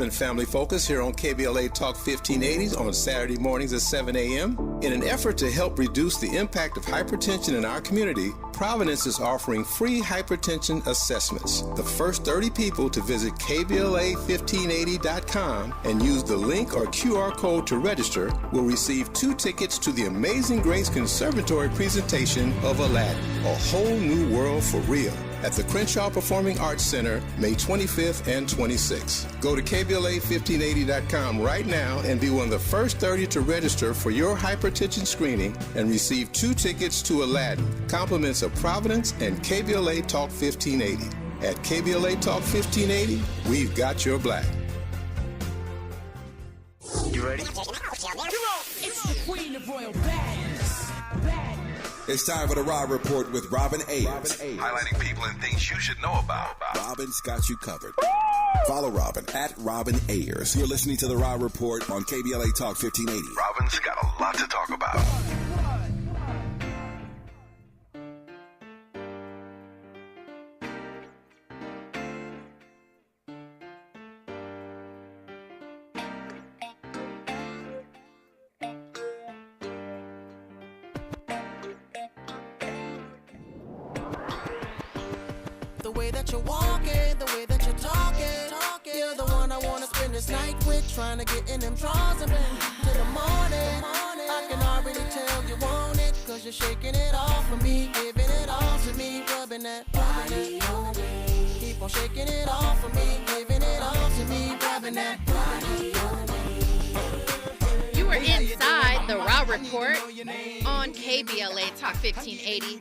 Robin Family Focus here on KBLA Talk 1580 on Saturday mornings at 7 a.m. In an effort to help reduce the impact of hypertension in our community, Providence is offering free hypertension assessments. The first 30 people to visit KBLA1580.com and use the link or QR code to register will receive 2 tickets to the Amazing Grace Conservatory presentation of Aladdin, A Whole New World for Real, at the Crenshaw Performing Arts Center, May 25th and 26th. Go to KBLA1580.com right now and be one of the first 30 to register for your hypertension screening and receive 2 tickets to Aladdin, compliments of Providence and KBLA Talk 1580. At KBLA Talk 1580, we've got your black. You ready? It's the queen of royal badness. It's time for the Rob Report with Robin Ayers. Highlighting people and things you should know about. Robin's got you covered. Follow Robin at Robin Ayers. You're listening to the Rob Report on KBLA Talk 1580. Robin's got a lot to talk about. The way that you're walking, the way that you're talking, you're the one I wanna spend this night with, trying to get in them drawers and bang till the morning. I can already tell you want it, cause you're shaking it off for me, giving it all to me, rubbing that body on me. Keep on shaking it off for me, giving it all to me, rubbing that body on me. You are inside the Raw Report on KBLA Talk 1580,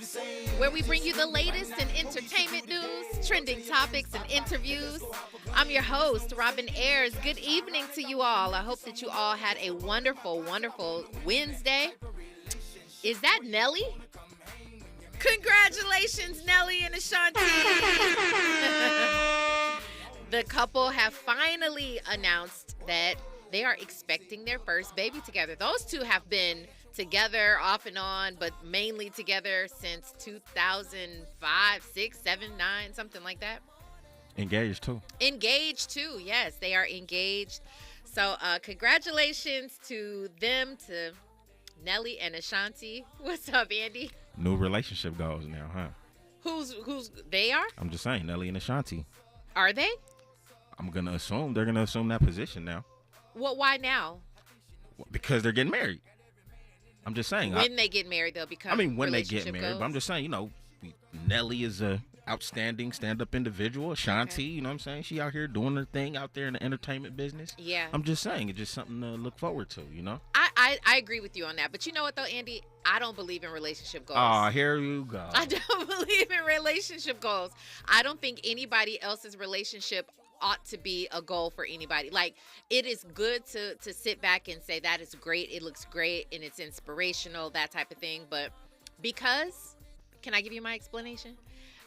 where we bring you the latest in entertainment news, trending topics, and interviews. I'm your host, Robin Ayers. Good evening to you all. I hope that you all had a wonderful, wonderful Wednesday. Is that Nelly? Congratulations, Nelly and Ashanti. The couple have finally announced that they are expecting their first baby together. Those two have been together off and on, but mainly together since 2005, 6, 7, 9, something like that. Engaged too. Engaged too, yes. They are engaged. So congratulations to them, to Nelly and Ashanti. What's up, Andy? New relationship goals now, huh? Who's they are? I'm just saying, Nelly and Ashanti. Are they? I'm going to assume they're going to assume that position now. Well, why now? Because they're getting married. I'm just saying. When they get married, they'll become when they get married. But I'm just saying, Nelly is a outstanding stand-up individual. Ashanti, you know what I'm saying? She out here doing her thing out there in the entertainment business. Yeah. I'm just saying, it's just something to look forward to, you know? I agree with you on that. But you know what, though, Andy? I don't believe in relationship goals. Oh, here you go. I don't believe in relationship goals. I don't think anybody else's relationship ought to be a goal for anybody. Like, it is good to sit back and say that is great, it looks great, and it's inspirational, that type of thing. But because, can I give you my explanation?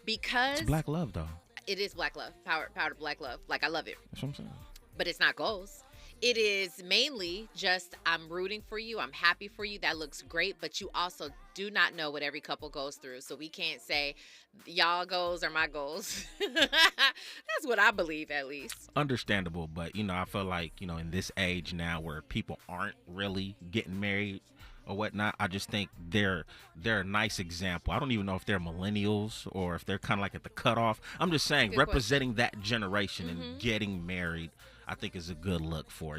Because it's black love, though. It is black love, power to black love. Like, I love it. That's what I'm saying. But it's not goals. It is mainly just, I'm rooting for you, I'm happy for you, that looks great, but you also do not know what every couple goes through. So we can't say y'all goals are my goals. That's what I believe, at least. Understandable, but I feel like, in this age now where people aren't really getting married or whatnot, I just think they're a nice example. I don't even know if they're millennials or if they're kind of like at the cutoff. I'm just saying, Good representing that generation and getting married, I think is a good look for,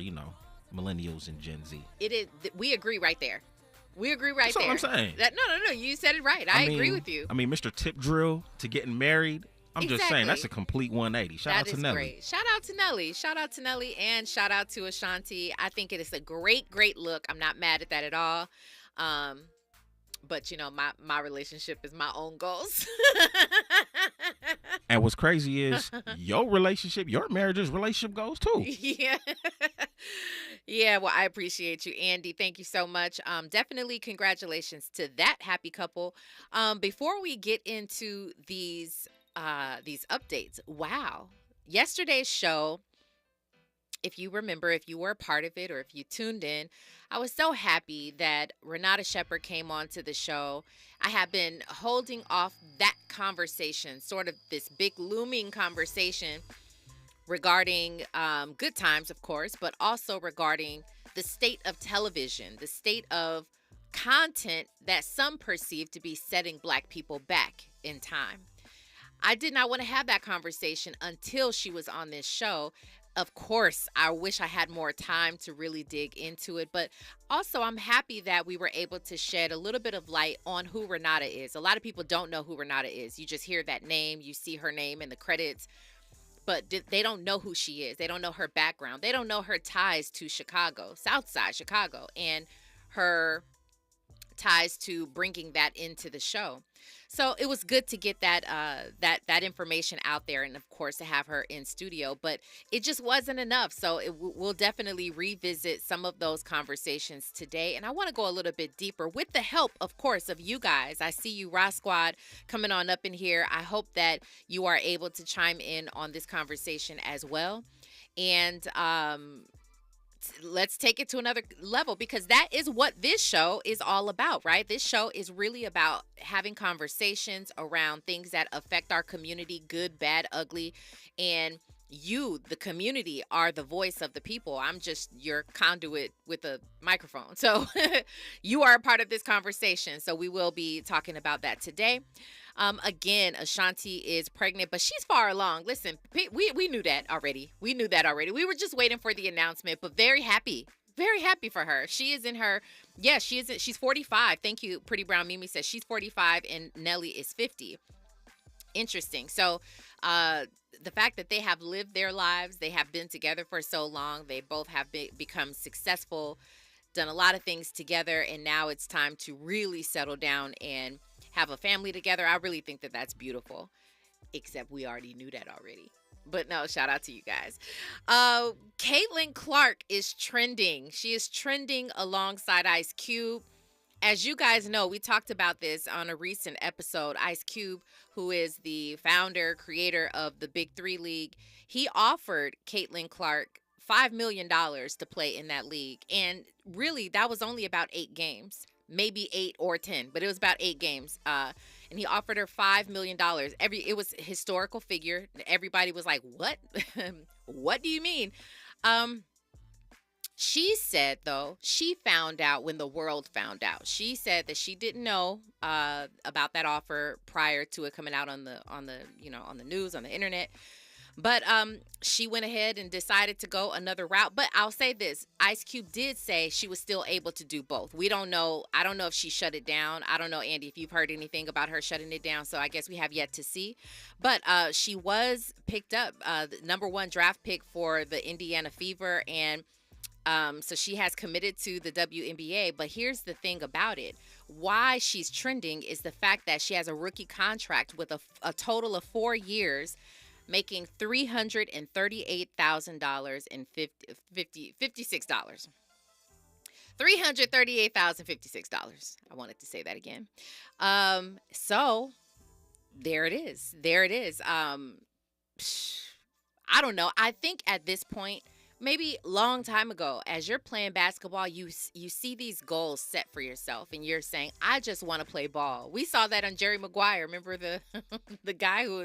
millennials and Gen Z. It is. We agree right there. We agree right there. That's what I'm saying. No. You said it right. I agree with you. I mean, Mr. Tip Drill to getting married. I'm just saying that's a complete 180. Shout out to Nelly. Great. Shout out to Nelly. Shout out to Nelly and shout out to Ashanti. I think it is a great, great look. I'm not mad at that at all. But my relationship is my own goals. And what's crazy is your marriage's relationship goals too. Yeah. Yeah, well, I appreciate you, Andy. Thank you so much. Definitely congratulations to that happy couple. Before we get into these updates, wow. Yesterday's show, if you remember, if you were a part of it or if you tuned in, I was so happy that Renata Shepard came on to the show. I have been holding off that conversation, sort of this big looming conversation, regarding good times, of course, but also regarding the state of television, the state of content that some perceive to be setting Black people back in time. I did not want to have that conversation until she was on this show. Of course, I wish I had more time to really dig into it, but also I'm happy that we were able to shed a little bit of light on who Renata is. A lot of people don't know who Renata is. You just hear that name, you see her name in the credits, but they don't know who she is. They don't know her background. They don't know her ties to Chicago, Southside Chicago, and her ties to bringing that into the show. So it was good to get that information out there, and of course to have her in studio. But it just wasn't enough. So we'll definitely revisit some of those conversations today. And I want to go a little bit deeper with the help, of course, of you guys. I see you, Raw Squad, coming on up in here. I hope that you are able to chime in on this conversation as well. And let's take it to another level, because that is what this show is all about, right? This show is really about having conversations around things that affect our community, good, bad, ugly. And you, the community, are the voice of the people. I'm just your conduit with a microphone. So you are a part of this conversation. So we will be talking about that today. Again, Ashanti is pregnant, but she's far along. Listen, we knew that already. We knew that already. We were just waiting for the announcement, but very happy for her. She is in her, she's 45. Thank you. Pretty Brown Mimi says she's 45 and Nelly is 50. Interesting. So, the fact that they have lived their lives, they have been together for so long, they both have become successful, done a lot of things together, and now it's time to really settle down and have a family together. I really think that that's beautiful, except we already knew that already. But no, shout out to you guys. Caitlin Clark is trending. She is trending alongside Ice Cube. As you guys know, we talked about this on a recent episode. Ice Cube, who is the founder, creator of the Big Three League, he offered Caitlin Clark $5 million to play in that league. And really, that was only about 8 games. Maybe 8 or 10, but it was about 8 games. And he offered her $5 million. It was a historical figure. Everybody was like, what? What do you mean? She said, though, she found out when the world found out. She said that she didn't know about that offer prior to it coming out on the news, on the internet. But she went ahead and decided to go another route. But I'll say this. Ice Cube did say she was still able to do both. We don't know. I don't know if she shut it down. I don't know, Andy, if you've heard anything about her shutting it down. So I guess we have yet to see. But she was picked up, the number 1 draft pick for the Indiana Fever. And so she has committed to the WNBA. But here's the thing about it. Why she's trending is the fact that she has a rookie contract with a total of 4 years, making $338,000 and $56. $338,056. I wanted to say that again. So there it is. I don't know. I think at this point, maybe long time ago, as you're playing basketball, you see these goals set for yourself, and you're saying, I just want to play ball. We saw that on Jerry Maguire. Remember the guy who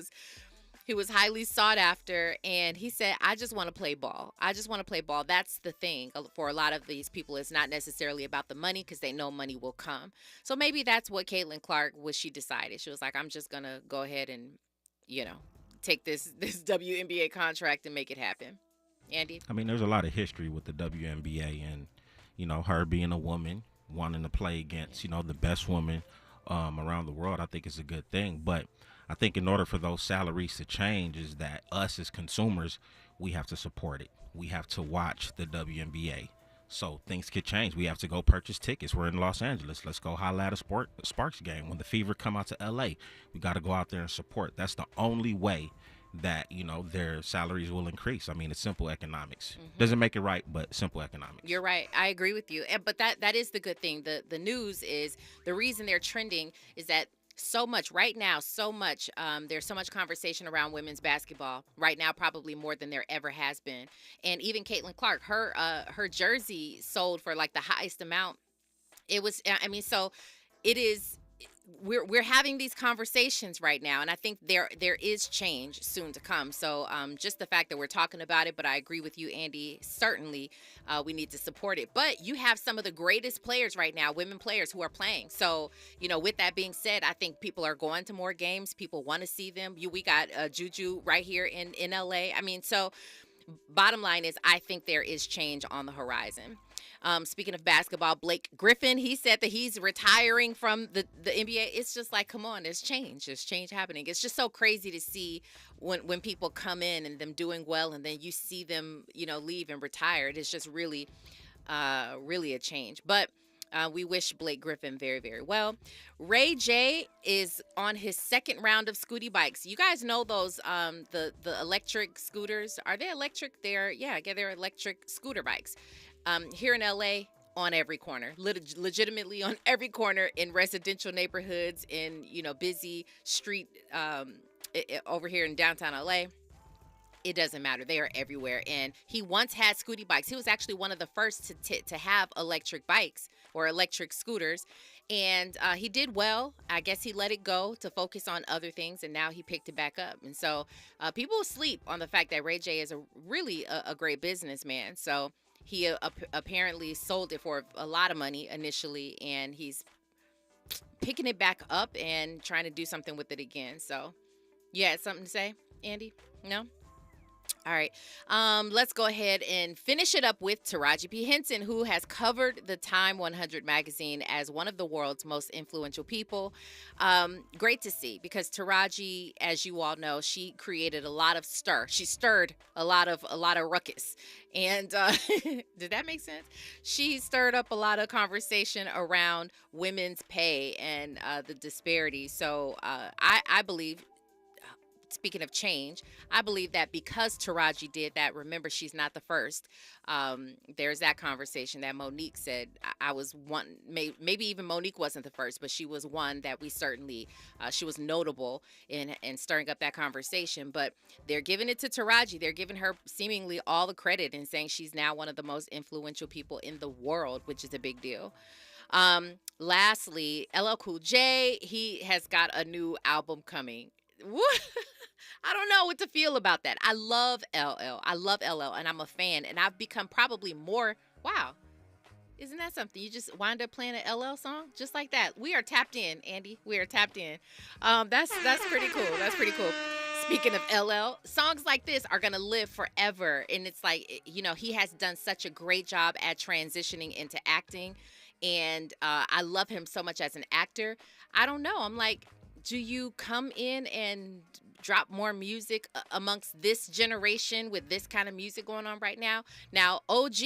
was highly sought after, and he said, I just want to play ball. I just want to play ball. That's the thing for a lot of these people. It's not necessarily about the money, because they know money will come. So maybe that's what Caitlin Clark she decided. She was like, I'm just going to go ahead and, take this WNBA contract and make it happen. Andy? I mean, there's a lot of history with the WNBA and, her being a woman, wanting to play against, the best woman around the world. I think it's a good thing. But I think in order for those salaries to change is that us as consumers, we have to support it. We have to watch the WNBA. So things could change. We have to go purchase tickets. We're in Los Angeles. Let's go holla at a Sparks game. When the Fever come out to LA, we got to go out there and support. That's the only way that, their salaries will increase. I mean, it's simple economics. Mm-hmm. Doesn't make it right, but simple economics. You're right. I agree with you. But that is the good thing. The news is, the reason they're trending is that so much right now, there's so much conversation around women's basketball right now, probably more than there ever has been. And even Caitlin Clark, her jersey sold for like the highest amount. It was, so it is, we're having these conversations right now, and I think there is change soon to come. So just the fact that we're talking about it, but I agree with you, Andy. Certainly, we need to support it. But you have some of the greatest players right now, women players who are playing. So with that being said, I think people are going to more games. People want to see them. We got Juju right here in LA. I mean, so bottom line is, I think there is change on the horizon. Speaking of basketball, Blake Griffin, he said that he's retiring from the NBA. It's just like, come on, there's change. There's change happening. It's just so crazy to see when people come in and them doing well, and then you see them, leave and retire. It's just really, really a change. But we wish Blake Griffin very, very well. Ray J is on his second round of scooty bikes. You guys know those the electric scooters. Are they electric? They're electric scooter bikes. Here in LA, on every corner, legitimately on every corner in residential neighborhoods, in busy street over here in downtown LA. It doesn't matter. They are everywhere. And he once had scooty bikes. He was actually one of the first to have electric bikes or electric scooters. And he did well. I guess he let it go to focus on other things, and now he picked it back up. And so people sleep on the fact that Ray J is really a great businessman. So he apparently sold it for a lot of money initially, and he's picking it back up and trying to do something with it again. So you had something to say, Andy? No? All right. Let's go ahead and finish it up with Taraji P. Henson, who has covered the Time 100 magazine as one of the world's most influential people. Great to see, because Taraji, as you all know, she created a lot of stir. She stirred a lot of ruckus. And did that make sense? She stirred up a lot of conversation around women's pay and the disparity. So I believe, speaking of change, I believe that because Taraji did that, remember, she's not the first. There's that conversation that Monique said. I was one, maybe even Monique wasn't the first, but she was one that we certainly, she was notable in stirring up that conversation. But they're giving it to Taraji. They're giving her seemingly all the credit and saying she's now one of the most influential people in the world, which is a big deal. Lastly, LL Cool J, he has got a new album coming. I don't know what to feel about that. I love LL. I love LL, and I'm a fan. And I've become probably more, wow, isn't that something? You just wind up playing an LL song just like that. We are tapped in, Andy. We are tapped in. That's pretty cool. That's pretty cool. Speaking of LL, songs like this are going to live forever. And it's like, he has done such a great job at transitioning into acting. And I love him so much as an actor. I don't know. I'm like, do you come in and drop more music amongst this generation with this kind of music going on right now? Now, OG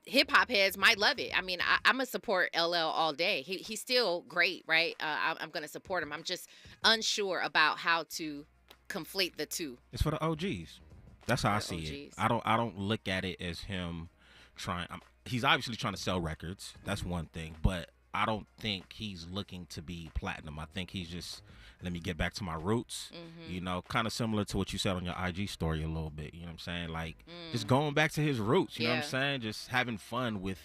hip-hop heads might love it. I mean, I'm going to support LL all day. He's still great, right? I'm going to support him. I'm just unsure about how to conflate the two. It's for the OGs. That's how I see it. I don't look at it as him trying. He's obviously trying to sell records. That's one thing. But I don't think he's looking to be platinum. I think he's just, let me get back to my roots, kind of similar to what you said on your IG story a little bit. You know what I'm saying? Like, just going back to his roots, you know what I'm saying? Just having fun with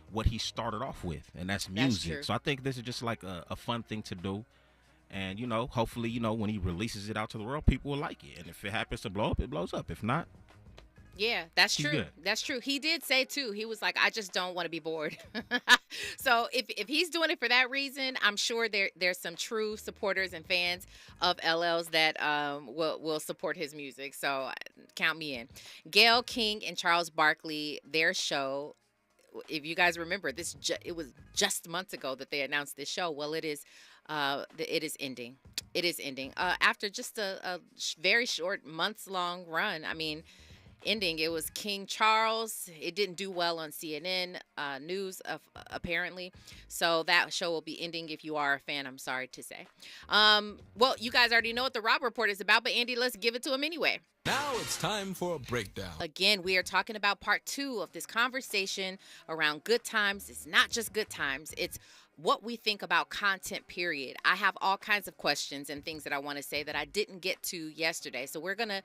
what he started off with, and that's music. That's so I think this is just like a fun thing to do. And, hopefully, when he releases it out to the world, people will like it. And if it happens to blow up, it blows up. If not, yeah, that's true. Good. That's true. He did say, too, he was like, I just don't want to be bored. So if he's doing it for that reason, I'm sure there's some true supporters and fans of LL's that will support his music. So count me in. Gayle King and Charles Barkley, their show, if you guys remember, it was just months ago that they announced this show. Well, it is ending. It is ending. After just a very short, months-long run. I mean, ending. It was King Charles. It didn't do well on CNN News, apparently. So that show will be ending. If you are a fan, I'm sorry to say. Well, you guys already know what the Rob Report is about, but Andy, let's give it to him anyway. Now it's time for a breakdown. Again, we are talking about part 2 of this conversation around good times. It's not just good times. It's what we think about content, period. I have all kinds of questions and things that I want to say that I didn't get to yesterday. So we're gonna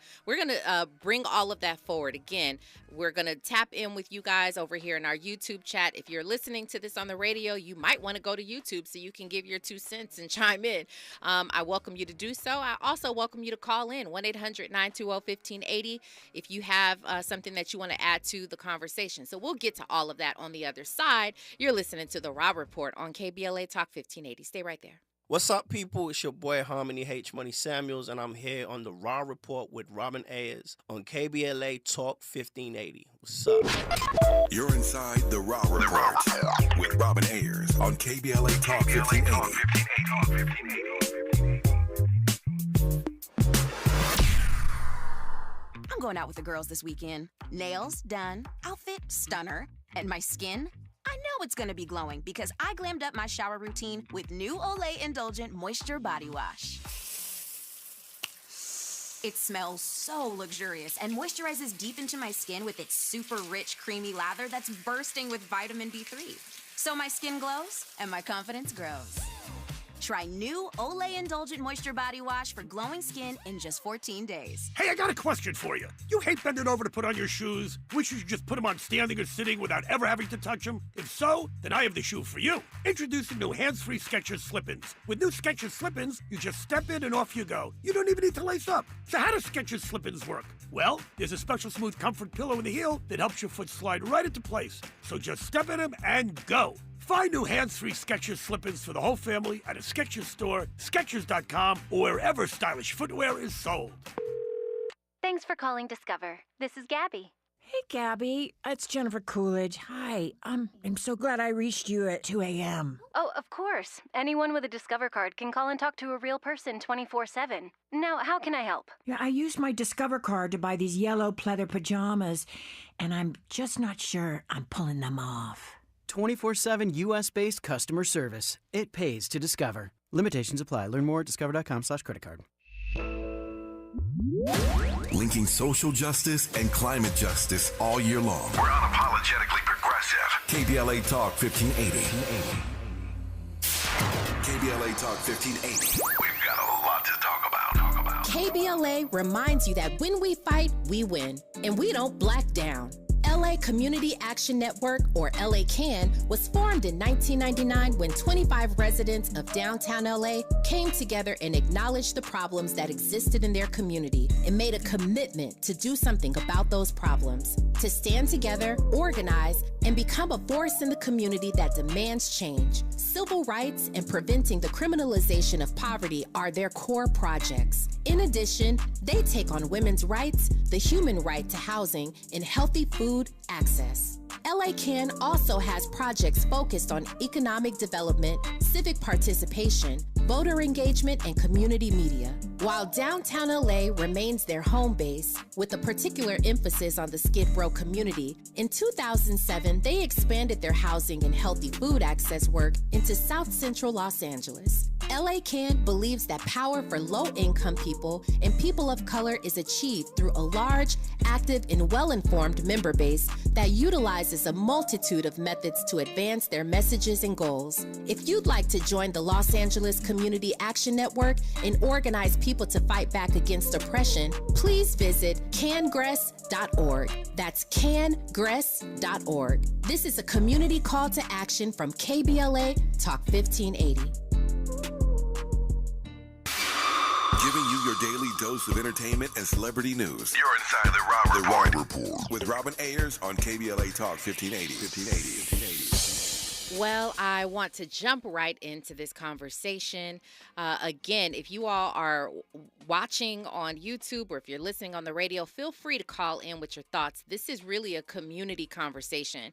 bring all of that forward. Again, we're gonna tap in with you guys over here in our YouTube chat. If you're listening to this on the radio, you might want to go to YouTube so you can give your 2 cents and chime in. I welcome you to do so. I also welcome you to call in 1-800-920-1580 if you have something that you want to add to the conversation. So we'll get to all of that on the other side. You're listening to The Rob Report on KBLA Talk 1580. Stay right there. What's up, people? It's your boy Harmony H. Money Samuels, and I'm here on the Raw Report with Robin Ayers on KBLA Talk 1580. What's up? You're inside the Raw Report with Robin Ayers on KBLA Talk 1580. I'm going out with the girls this weekend. Nails done, outfit stunner, and my skin, I know it's gonna be glowing because I glammed up my shower routine with new Olay Indulgent Moisture Body Wash. It smells so luxurious and moisturizes deep into my skin with its super rich, creamy lather that's bursting with vitamin B3. So my skin glows and my confidence grows. Try new Olay Indulgent Moisture Body Wash for glowing skin in just 14 days. Hey, I got a question for you. You hate bending over to put on your shoes? Wish you could just put them on standing or sitting without ever having to touch them? If so, then I have the shoe for you. Introducing new hands-free Skechers Slip-ins. With new Skechers Slip-ins, you just step in and off you go. You don't even need to lace up. So how do Skechers Slip-ins work? Well, there's a special smooth comfort pillow in the heel that helps your foot slide right into place. So just step in them and go. Find new hands-free Skechers Slip-ins for the whole family at a Skechers store, Skechers.com, or wherever stylish footwear is sold. Thanks for calling Discover. This is Gabby. Hey, Gabby. It's Jennifer Coolidge. Hi. I'm so glad I reached you at 2 a.m. Oh, of course. Anyone with a Discover card can call and talk to a real person 24/7. Now, how can I help? Yeah, I used my Discover card to buy these yellow pleather pajamas, and I'm just not sure I'm pulling them off. 24/7 U.S.-based customer service. It pays to Discover. Limitations apply. Learn more at discover.com/creditcard. Linking social justice and climate justice all year long. We're unapologetically progressive. KBLA Talk 1580. KBLA Talk 1580. We've got a lot to talk about. KBLA reminds you that when we fight, we win, and we don't black down. LA Community Action Network, or LA CAN, was formed in 1999 when 25 residents of downtown LA came together and acknowledged the problems that existed in their community and made a commitment to do something about those problems, to stand together, organize, and become a force in the community that demands change. Civil rights and preventing the criminalization of poverty are their core projects. In addition, they take on women's rights, the human right to housing, and healthy food access. LA CAN also has projects focused on economic development, civic participation, voter engagement, and community media. While downtown LA remains their home base, with a particular emphasis on the Skid Row community, in 2007, they expanded their housing and healthy food access work into South Central Los Angeles. LA CAN believes that power for low-income people and people of color is achieved through a large, active, and well-informed member base that utilizes a multitude of methods to advance their messages and goals. If you'd like to join the Los Angeles Community Action Network and organize people to fight back against oppression, please visit cangress.org. That's cangress.org. This is a community call to action from KBLA Talk 1580. Giving you your daily dose of entertainment and celebrity news. You're inside the Raw Report. With Robin Ayers on KBLA Talk 1580. Well, I want to jump right into this conversation. Again, if you all are watching on YouTube or if you're listening on the radio, feel free to call in with your thoughts. This is really a community conversation.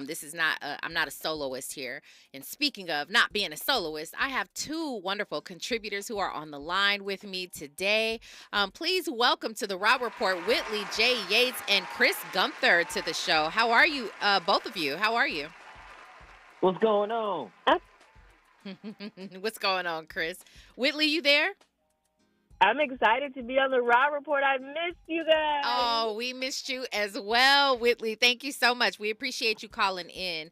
This is not, I'm not a soloist here. And speaking of not being a soloist, I have two wonderful contributors who are on the line with me today. Please welcome to the Rob Report, Whitley J. Yates and Chris Gunther to the show. How are you, both of you? How are you? What's going on? What's going on, Chris? Whitley, you there? I'm excited to be on the Raw Report. I missed you guys. Oh, we missed you as well, Whitley. Thank you so much. We appreciate you calling in.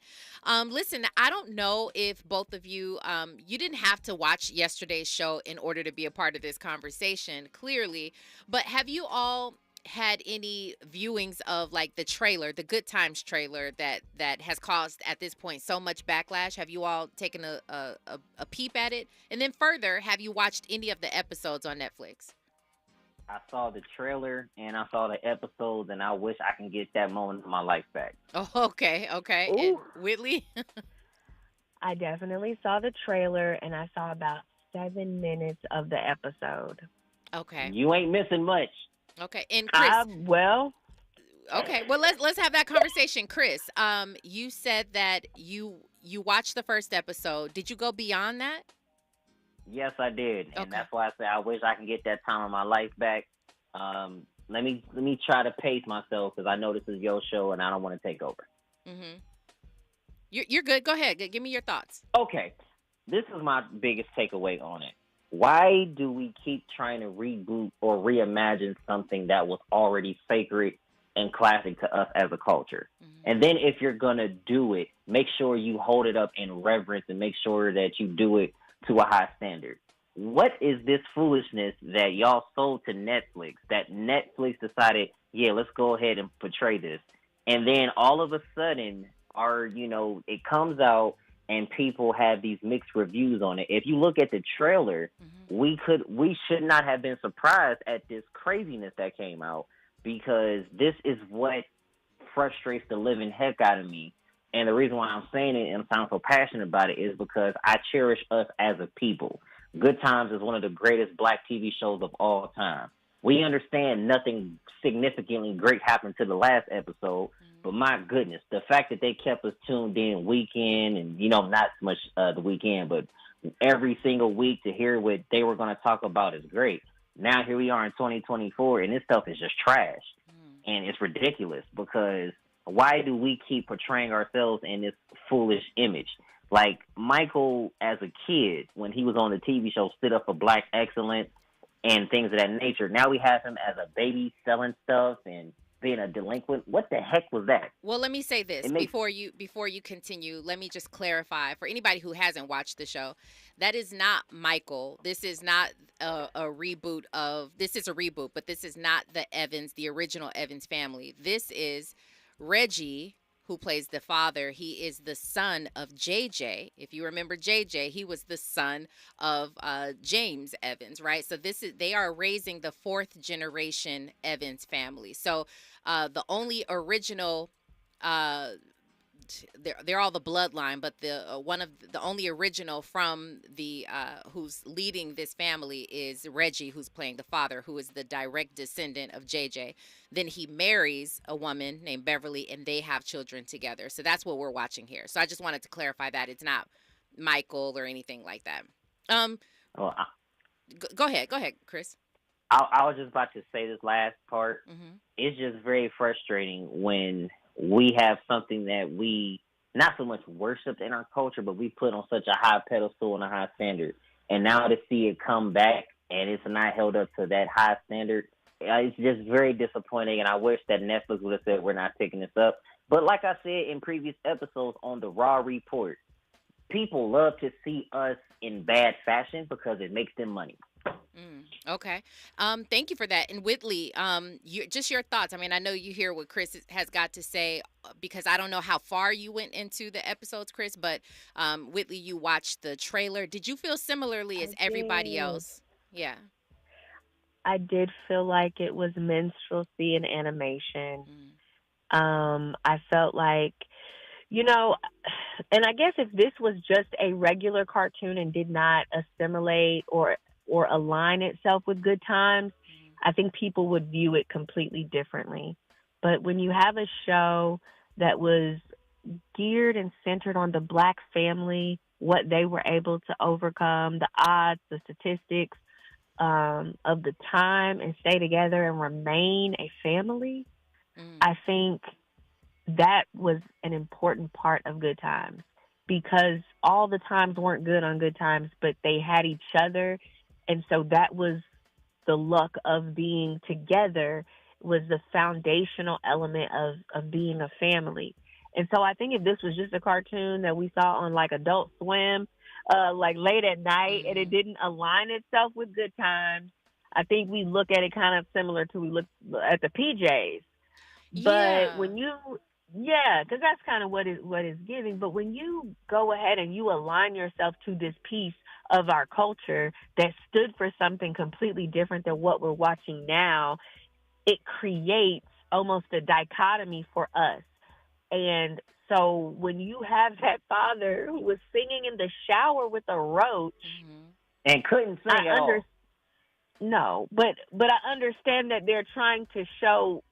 Listen, I don't know if both of you, you didn't have to watch yesterday's show in order to be a part of this conversation, clearly, but have you all had any viewings of like the trailer, the Good Times trailer that has caused at this point so much backlash? Have you all taken a peep at it? And then further, have you watched any of the episodes on Netflix? I saw the trailer and I saw the episodes, and I wish I can get that moment of my life back. Oh, okay. And Whitley? I definitely saw the trailer, and I saw about 7 minutes of the episode. Okay. You ain't missing much. Okay, and Chris. Okay, well let's have that conversation, Chris. You said that you watched the first episode. Did you go beyond that? Yes, I did, and that's why I said I wish I can get that time of my life back. Let me try to pace myself because I know this is your show and I don't want to take over. Mhm. You're good. Go ahead. Give me your thoughts. Okay, this is my biggest takeaway on it. Why do we keep trying to reboot or reimagine something that was already sacred and classic to us as a culture? And then if you're going to do it, make sure you hold it up in reverence and make sure that you do it to a high standard. What is this foolishness that y'all sold to Netflix, that Netflix decided, yeah, let's go ahead and portray this? And then all of a sudden, it comes out and people have these mixed reviews on it. If you look at the trailer, we should not have been surprised at this craziness that came out, because this is what frustrates the living heck out of me. And the reason why I'm saying it and sound so passionate about it is because I cherish us as a people. Good Times is one of the greatest black TV shows of all time. We understand nothing significantly great happened to the last episode, but my goodness, the fact that they kept us tuned in weekend and, not so much the weekend, but every single week to hear what they were going to talk about is great. Now here we are in 2024, and this stuff is just trash. And it's ridiculous because why do we keep portraying ourselves in this foolish image? Like Michael, as a kid, when he was on the TV show, stood up for black excellence and things of that nature. Now we have him as a baby selling stuff and being a delinquent. What the heck was that? Well, let me say this before you continue. Let me just clarify for anybody who hasn't watched the show. That is not Michael. This is not a reboot of. This is a reboot, but this is not the original Evans family. This is Reggie, who plays the father. He is the son of JJ. If you remember JJ, he was the son of James Evans, right? So they are raising the 4th generation Evans family. So the only original, they're all the bloodline, but the only original from the who's leading this family is Reggie, who's playing the father, who is the direct descendant of JJ. Then he marries a woman named Beverly, and they have children together. So that's what we're watching here. So I just wanted to clarify that it's not Michael or anything like that. Go ahead, Chris. I was just about to say this last part. It's just very frustrating when we have something that we not so much worshipped in our culture, but we put on such a high pedestal and a high standard. And now to see it come back and it's not held up to that high standard, it's just very disappointing. And I wish that Netflix would have said, we're not picking this up. But like I said in previous episodes on the Raw Report, people love to see us in bad fashion because it makes them money. Okay. Thank you for that. And Whitley, just your thoughts. I mean, I know you hear what Chris has got to say because I don't know how far you went into the episodes, Chris, but Whitley, you watched the trailer. Did you feel similarly as everybody else? Yeah. I did feel like it was minstrelsy and animation. I felt like, and I guess if this was just a regular cartoon and did not assimilate or align itself with Good Times, I think people would view it completely differently. But when you have a show that was geared and centered on the black family, what they were able to overcome, the odds, the statistics of the time, and stay together and remain a family, I think that was an important part of Good Times, because all the times weren't good on Good Times, but they had each other. And so that was the luck of being together was the foundational element of being a family. And so I think if this was just a cartoon that we saw on like Adult Swim, like late at night, and it didn't align itself with Good Times, I think we look at it kind of similar to we look at the PJs. But when you, because that's kind of what is giving. But when you go ahead and you align yourself to this piece of our culture that stood for something completely different than what we're watching now, it creates almost a dichotomy for us. And so when you have that father who was singing in the shower with a roach and couldn't sing at all. No, but I understand that they're trying to show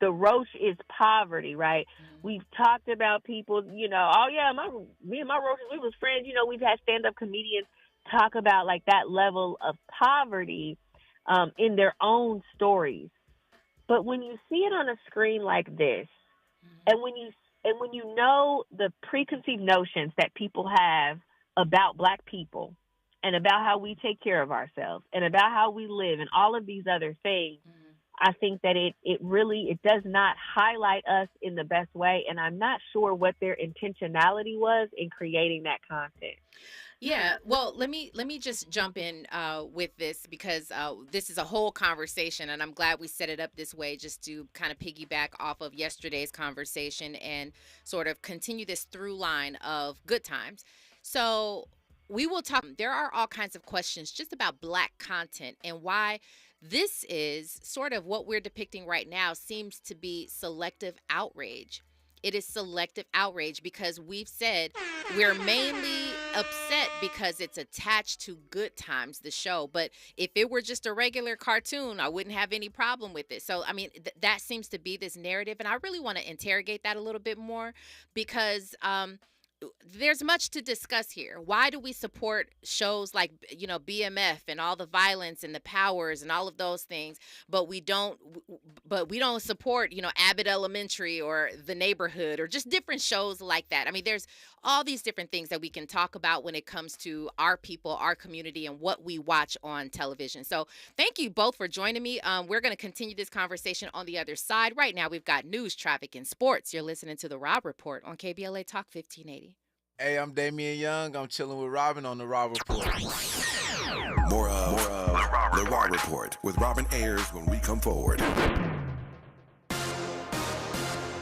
the roach is poverty, right? We've talked about people, me and my roaches, we was friends. We've had stand-up comedians talk about like that level of poverty in their own stories. But when you see it on a screen like this, and when you know the preconceived notions that people have about Black people and about how we take care of ourselves and about how we live and all of these other things, I think that it does not highlight us in the best way. And I'm not sure what their intentionality was in creating that content. Yeah, well, let me just jump in with this because this is a whole conversation, and I'm glad we set it up this way just to kind of piggyback off of yesterday's conversation and sort of continue this through line of Good Times. So we will talk. There are all kinds of questions just about Black content and why this is sort of what we're depicting right now seems to be selective outrage. It is selective outrage because we've said we're mainly upset because it's attached to Good Times, the show. But if it were just a regular cartoon, I wouldn't have any problem with it. So, I mean, that seems to be this narrative. And I really want to interrogate that a little bit more because there's much to discuss here. Why do we support shows like, BMF and all the violence and the powers and all of those things, but we don't support, Abbott Elementary or The Neighborhood or just different shows like that? I mean, there's all these different things that we can talk about when it comes to our people, our community, and what we watch on television. So thank you both for joining me. We're going to continue this conversation on the other side. Right now, we've got news, traffic, and sports. You're listening to The Rob Report on KBLA Talk 1580. Hey, I'm Damian Young. I'm chilling with Robin on The Rob Report. More of The Rob Report with Robin Ayers when we come forward.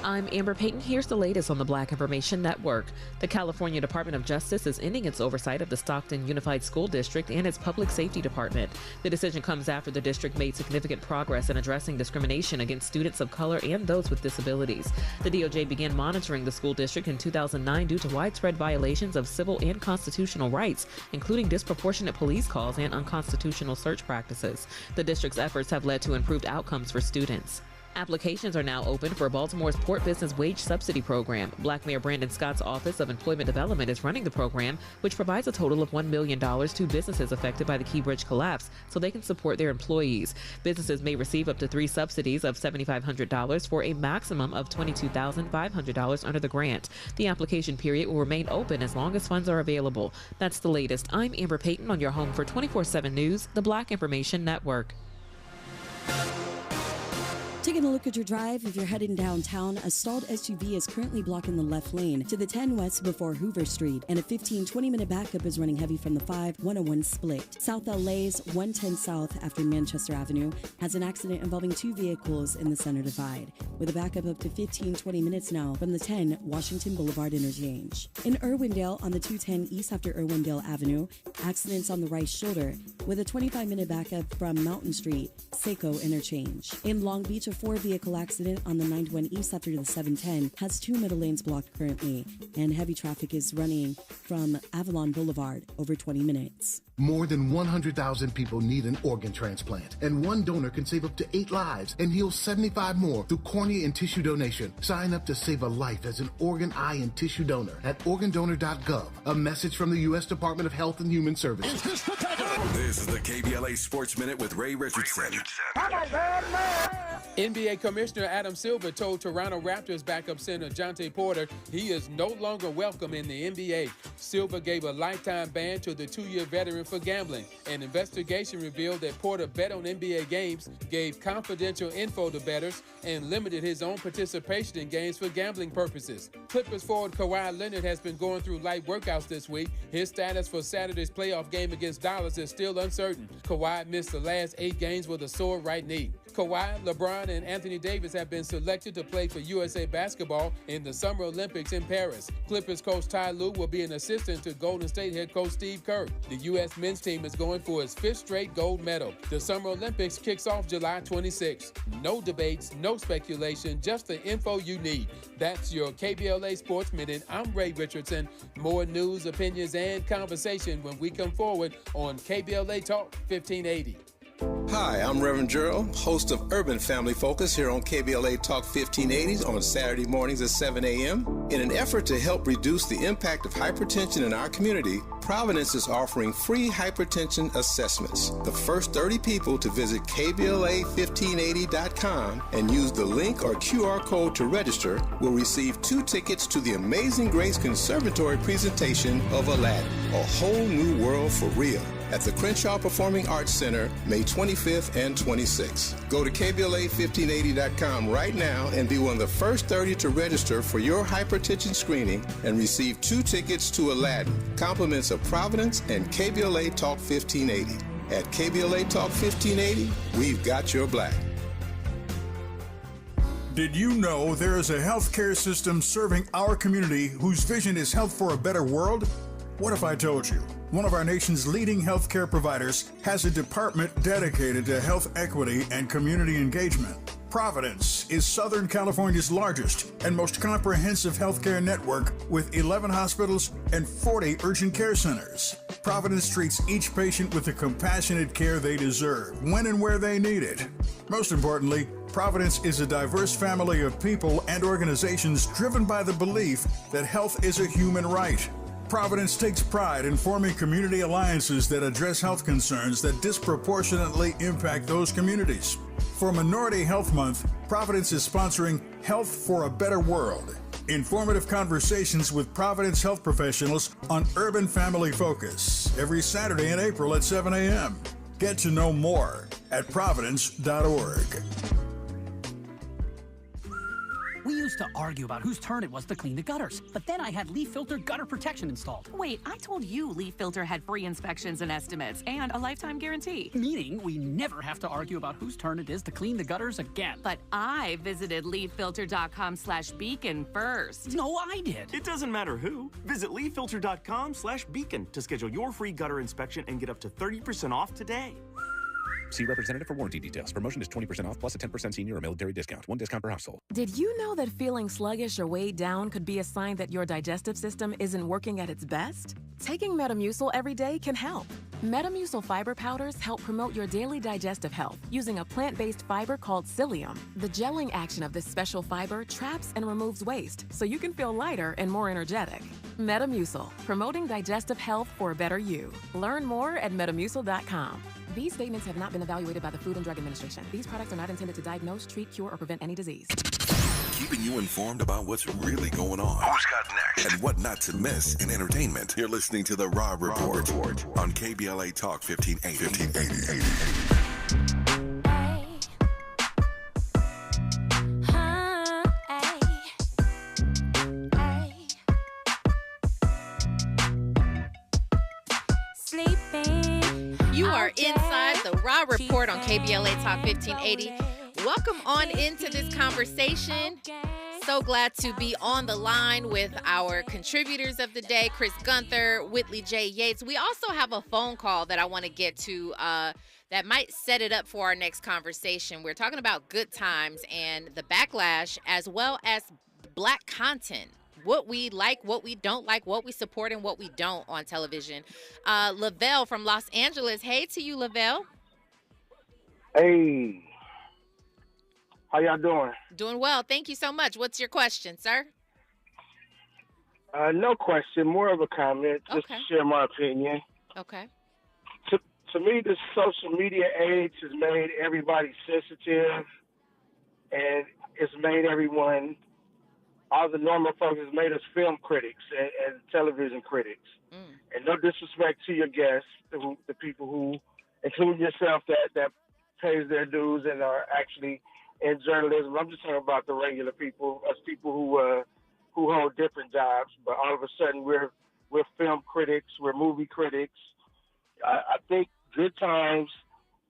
I'm Amber Payton. Here's the latest on the Black Information Network. The California Department of Justice is ending its oversight of the Stockton Unified School District and its Public Safety Department. The decision comes after the district made significant progress in addressing discrimination against students of color and those with disabilities. The DOJ began monitoring the school district in 2009 due to widespread violations of civil and constitutional rights, including disproportionate police calls and unconstitutional search practices. The district's efforts have led to improved outcomes for students. Applications are now open for Baltimore's Port Business Wage Subsidy Program. Black Mayor Brandon Scott's Office of Employment Development is running the program, which provides a total of $1 million to businesses affected by the Key Bridge collapse so they can support their employees. Businesses may receive up to 3 subsidies of $7,500 for a maximum of $22,500 under the grant. The application period will remain open as long as funds are available. That's the latest. I'm Amber Payton on your home for 24/7 News, the Black Information Network. Taking a look at your drive, if you're heading downtown, a stalled SUV is currently blocking the left lane to the 10 West before Hoover Street, and a 15-20 minute backup is running heavy from the 5-101 split. South LA's 110 South after Manchester Avenue has an accident involving 2 vehicles in the center divide, with a backup up to 15-20 minutes now from the 10 Washington Boulevard interchange. In Irwindale on the 210 East after Irwindale Avenue, accidents on the right shoulder, with a 25-minute backup from Mountain Street, Seco interchange. In Long Beach, a 4-vehicle accident on the 91 East after the 710 has 2 middle lanes blocked currently, and heavy traffic is running from Avalon Boulevard over 20 minutes. More than 100,000 people need an organ transplant, and one donor can save up to 8 lives and heal 75 more through cornea and tissue donation. Sign up to save a life as an organ, eye, and tissue donor at organdonor.gov. A message from the U.S. Department of Health and Human Services. This is the KBLA Sports Minute with Ray Richardson. NBA Commissioner Adam Silver told Toronto Raptors backup center Jonte Porter he is no longer welcome in the NBA. Silver gave a lifetime ban to the 2-year veteran for gambling. An investigation revealed that Porter bet on NBA games, gave confidential info to bettors, and limited his own participation in games for gambling purposes. Clippers forward Kawhi Leonard has been going through light workouts this week. His status for Saturday's playoff game against Dallas is still uncertain. Kawhi missed the last 8 games with a sore right knee. Kawhi, LeBron, and Anthony Davis have been selected to play for USA Basketball in the Summer Olympics in Paris. Clippers coach Ty Lue will be an assistant to Golden State head coach Steve Kerr. The U.S. men's team is going for its 5th straight gold medal. The Summer Olympics kicks off July 26. No debates, no speculation, just the info you need. That's your KBLA Sports Minute. I'm Ray Richardson. More news, opinions, and conversation when we come forward on KBLA Talk 1580. Hi, I'm Reverend Gerald, host of Urban Family Focus here on KBLA Talk 1580 on Saturday mornings at 7 a.m. In an effort to help reduce the impact of hypertension in our community, Providence is offering free hypertension assessments. The first 30 people to visit KBLA1580.com and use the link or QR code to register will receive 2 tickets to the Amazing Grace Conservatory presentation of Aladdin, A Whole New World for Real, at the Crenshaw Performing Arts Center, May 25th and 26th. Go to KBLA1580.com right now and be one of the first 30 to register for your hypertension screening and receive 2 tickets to Aladdin, compliments of Providence and KBLA Talk 1580. At KBLA Talk 1580, we've got your black. Did you know there is a healthcare system serving our community whose vision is health for a better world? What if I told you? One of our nation's leading healthcare providers has a department dedicated to health equity and community engagement. Providence is Southern California's largest and most comprehensive healthcare network with 11 hospitals and 40 urgent care centers. Providence treats each patient with the compassionate care they deserve, when and where they need it. Most importantly, Providence is a diverse family of people and organizations driven by the belief that health is a human right. Providence takes pride in forming community alliances that address health concerns that disproportionately impact those communities. For Minority Health Month, Providence is sponsoring Health for a Better World. Informative conversations with Providence health professionals on Urban Family Focus every Saturday in April at 7 a.m. Get to know more at providence.org. We used to argue about whose turn it was to clean the gutters, but then I had Leaf Filter gutter protection installed. Wait, I told you Leaf Filter had free inspections and estimates and a lifetime guarantee. Meaning we never have to argue about whose turn it is to clean the gutters again. But I visited leaffilter.com/beacon first. No, I did. It doesn't matter who. Visit leaffilter.com/beacon to schedule your free gutter inspection and get up to 30% off today. See representative for warranty details. Promotion is 20% off plus a 10% senior or military discount. 1 discount per household. Did you know that feeling sluggish or weighed down could be a sign that your digestive system isn't working at its best? Taking Metamucil every day can help. Metamucil fiber powders help promote your daily digestive health using a plant-based fiber called psyllium. The gelling action of this special fiber traps and removes waste so you can feel lighter and more energetic. Metamucil, promoting digestive health for a better you. Learn more at metamucil.com. These statements have not been evaluated by the Food and Drug Administration. These products are not intended to diagnose, treat, cure, or prevent any disease. Keeping you informed about what's really going on. Who's got next? And what not to miss in entertainment. You're listening to The Rob Report on KBLA Talk 1580. You are inside the Raw Report on KBLA Talk 1580. Welcome on into this conversation. So glad to be on the line with our contributors of the day, Chris Gunther, Whitley J. Yates. We also have a phone call that I want to get to that might set it up for our next conversation. We're talking about good times and the backlash as well as black content. What we like, what we don't like, what we support, and what we don't on television. Lavelle from Los Angeles. Hey to you, Lavelle. Hey. How y'all doing? Doing well. Thank you so much. What's your question, sir? No question. More of a comment. Just to share my opinion. Okay. To me, this social media age has made everybody sensitive, and it's made everyone, all the normal folks, has made us film critics and television critics. And no disrespect to your guests, the people who, including yourself, that pays their dues and are actually in journalism. I'm just talking about the regular people, us people who hold different jobs. But all of a sudden, we're film critics, we're movie critics. I think Good Times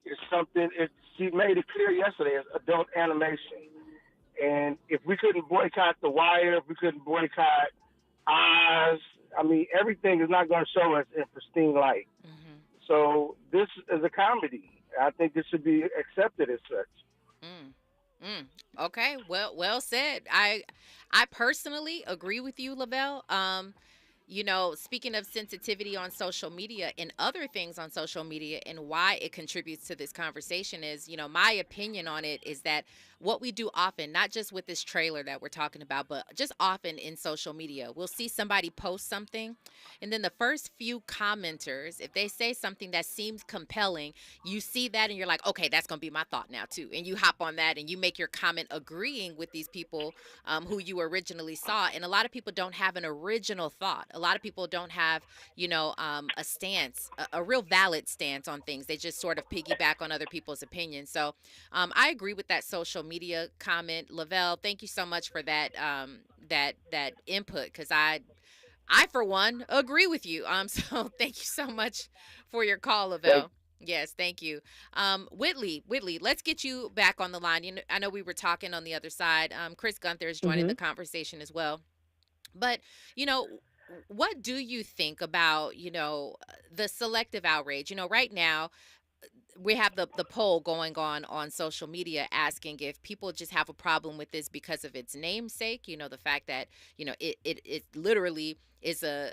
is something. She made it clear yesterday. It's adult animation, and if we couldn't boycott The Wire, if we couldn't boycott Oz, I mean, everything is not going to show us in pristine light. So this is a comedy. I think it should be accepted as such. Okay, well said. I personally agree with you, Lavelle. You know, speaking of sensitivity on social media and other things on social media and why it contributes to this conversation is, you know, my opinion on it is that what we do often, not just with this trailer that we're talking about, but just often in social media, we'll see somebody post something, and then the first few commenters, if they say something that seems compelling, you see that and you're like, okay, that's going to be my thought now too. And you hop on that and you make your comment agreeing with these people who you originally saw. And a lot of people don't have an original thought. A lot of people don't have, you know, a stance, a real valid stance on things. They just sort of piggyback on other people's opinions. So I agree with that social media comment. Lavelle, thank you so much for that that input, because I for one agree with you. So thank you so much for your call, Lavelle. Yes, thank you. Whitley, let's get you back on the line. You know, I know we were talking on the other side. Chris Gunther is joining the conversation as well. But, you know, what do you think about, you know, the selective outrage? You know, right now we have the poll going on social media asking if people just have a problem with this because of its namesake. You know, the fact that, you know, it literally is a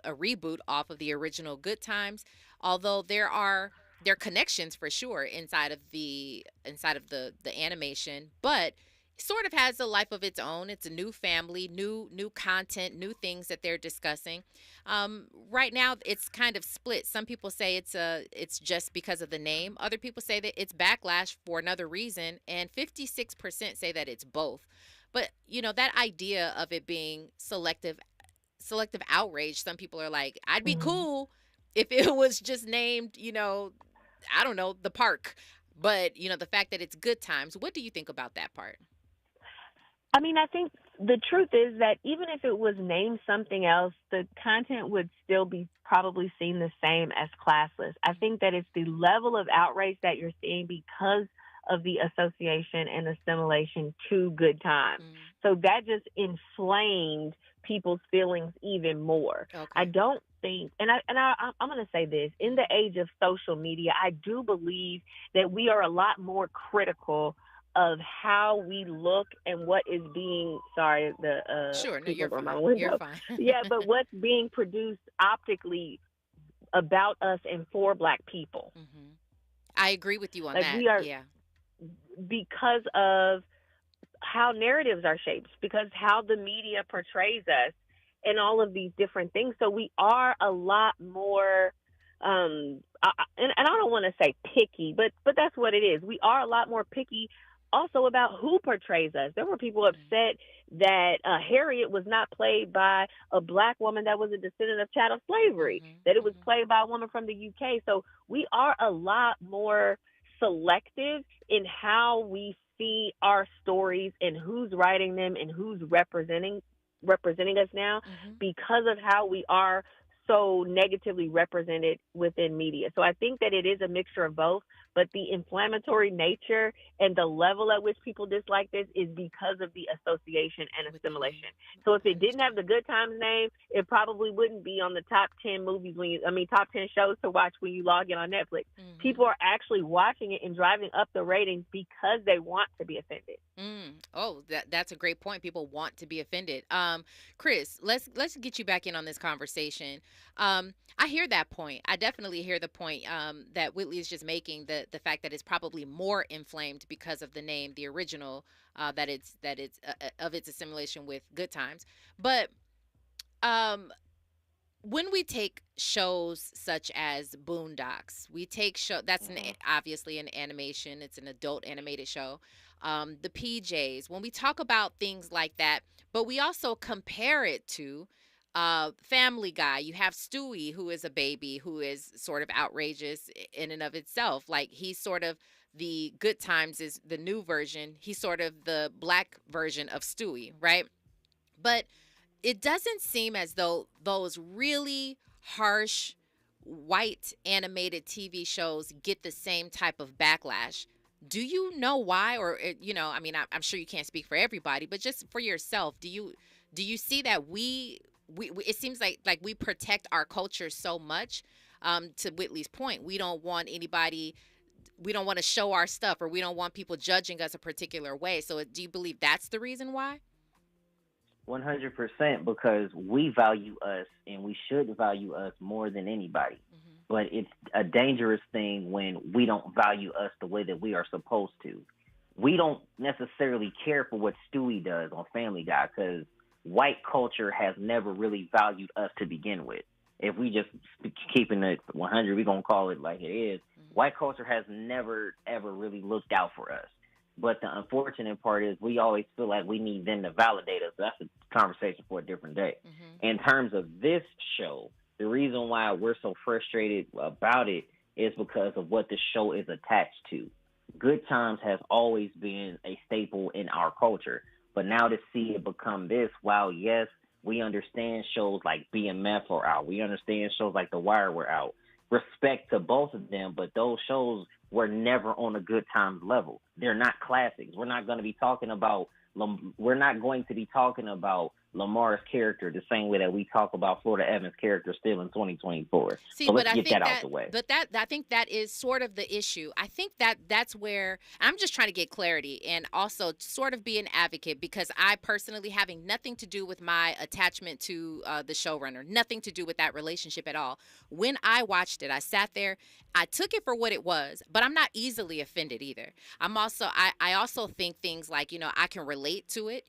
reboot off of the original Good Times, although there are connections for sure inside of the animation, but sort of has a life of its own. It's a new family, new content, new things that they're discussing. Right now, it's kind of split. Some people say it's just because of the name. Other people say that it's backlash for another reason, and 56% say that it's both. But you know, that idea of it being selective outrage. Some people are like, I'd be cool if it was just named, you know, I don't know, the park. But you know, the fact that it's Good Times. What do you think about that part? I mean, I think the truth is that even if it was named something else, the content would still be probably seen the same as classless. I think that it's the level of outrage that you're seeing because of the association and assimilation to Good Times. So that just inflamed people's feelings even more. Okay. I don't think, and I'm going to say this, in the age of social media, I do believe that we are a lot more critical of how we look and what is being, sure, no, you're fine. You're fine. Yeah, but what's being produced optically about us and for Black people. I agree with you on that. Yeah. Because of how narratives are shaped, because how the media portrays us and all of these different things. So we are a lot more, and I don't want to say picky, but that's what it is. We are a lot more picky also about who portrays us. There were people upset that Harriet was not played by a Black woman that was a descendant of chattel slavery, that it was played by a woman from the UK. So we are a lot more selective in how we see our stories and who's writing them and who's representing us now because of how we are so negatively represented within media. So I think that it is a mixture of both, but the inflammatory nature and the level at which people dislike this is because of the association and assimilation. So if it didn't have the Good Times name, it probably wouldn't be on the top 10 movies top 10 shows to watch when you log in on Netflix. People are actually watching it and driving up the ratings because they want to be offended. Oh, that's a great point. People want to be offended. Chris, let's get you back in on this conversation. I hear that point. I definitely hear the point that Whitley is just making, the fact that it's probably more inflamed because of the name, the original, that it's of its assimilation with Good Times. But when we take shows such as Boondocks, we take show that's obviously an animation. It's an adult animated show. The PJs. When we talk about things like that, but we also compare it to Family Guy. You have Stewie, who is a baby, who is sort of outrageous in and of itself. Like he's sort of the Good Times is the new version. He's sort of the black version of Stewie, right? But it doesn't seem as though those really harsh white animated TV shows get the same type of backlash. Do you know why? Or I mean, I'm sure you can't speak for everybody, but just for yourself, do you see that we it seems like we protect our culture so much? To Whitley's point, we don't want anybody. We don't want to show our stuff, or we don't want people judging us a particular way. So, do you believe that's the reason why? 100%, because we value us and we should value us more than anybody. But it's a dangerous thing when we don't value us the way that we are supposed to. We don't necessarily care for what Stewie does on Family Guy because white culture has never really valued us to begin with. If we just keeping it 100, we're going to call it like it is. White culture has never, ever really looked out for us. But the unfortunate part is we always feel like we need them to validate us. That's a conversation for a different day. In terms of this show, the reason why we're so frustrated about it is because of what the show is attached to. Good Times has always been a staple in our culture. But now to see it become this, while yes, we understand shows like BMF are out. We understand shows like The Wire were out. Respect to both of them, but those shows were never on a Good Times level. They're not classics. We're not going to be talking about Lamar's character the same way that we talk about Florida Evans' character still in 2024. See, so but let's I get think that out the way. But I think that is sort of the issue. I think that's where I'm just trying to get clarity and also sort of be an advocate, because I personally, having nothing to do with my attachment to the showrunner, nothing to do with that relationship at all. When I watched it, I sat there, I took it for what it was, but I'm not easily offended either. I also think things like, I can relate to it,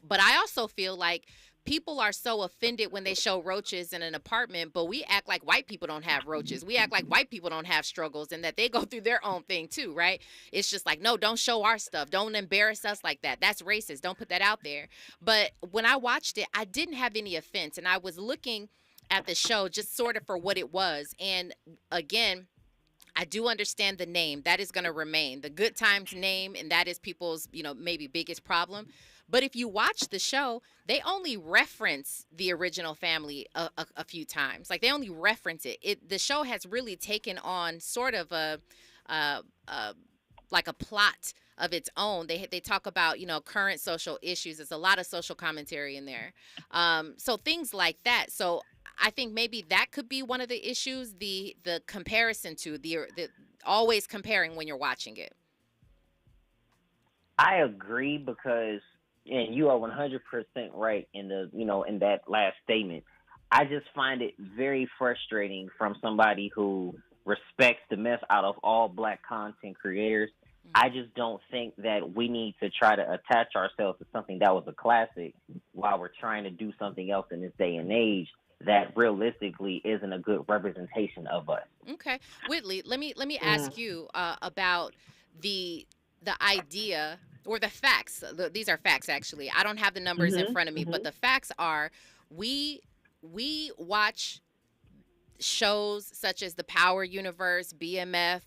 but I also feel like people are so offended when they show roaches in an apartment, but we act like white people don't have roaches. We act like white people don't have struggles and that they go through their own thing too, right? It's just like, no, don't show our stuff. Don't embarrass us like that. That's racist. Don't put that out there. But when I watched it, I didn't have any offense, and I was looking at the show just sort of for what it was. And again, I do understand the name. That is going to remain the Good Times name, and that is people's, maybe biggest problem. But if you watch the show, they only reference the original family a few times. Like, they only reference it. The show has really taken on sort of like a plot of its own. They talk about, current social issues. There's a lot of social commentary in there. So things like that. So I think maybe that could be one of the issues, the comparison to the always comparing when you're watching it. I agree, because, and you are 100% right in in that last statement. I just find it very frustrating from somebody who respects the mess out of all black content creators. I just don't think that we need to try to attach ourselves to something that was a classic while we're trying to do something else in this day and age that realistically isn't a good representation of us. Okay, Whitley, let me ask you about the idea or the facts. These are facts, actually. I don't have the numbers in front of me, but the facts are we watch shows such as the Power Universe, BMF,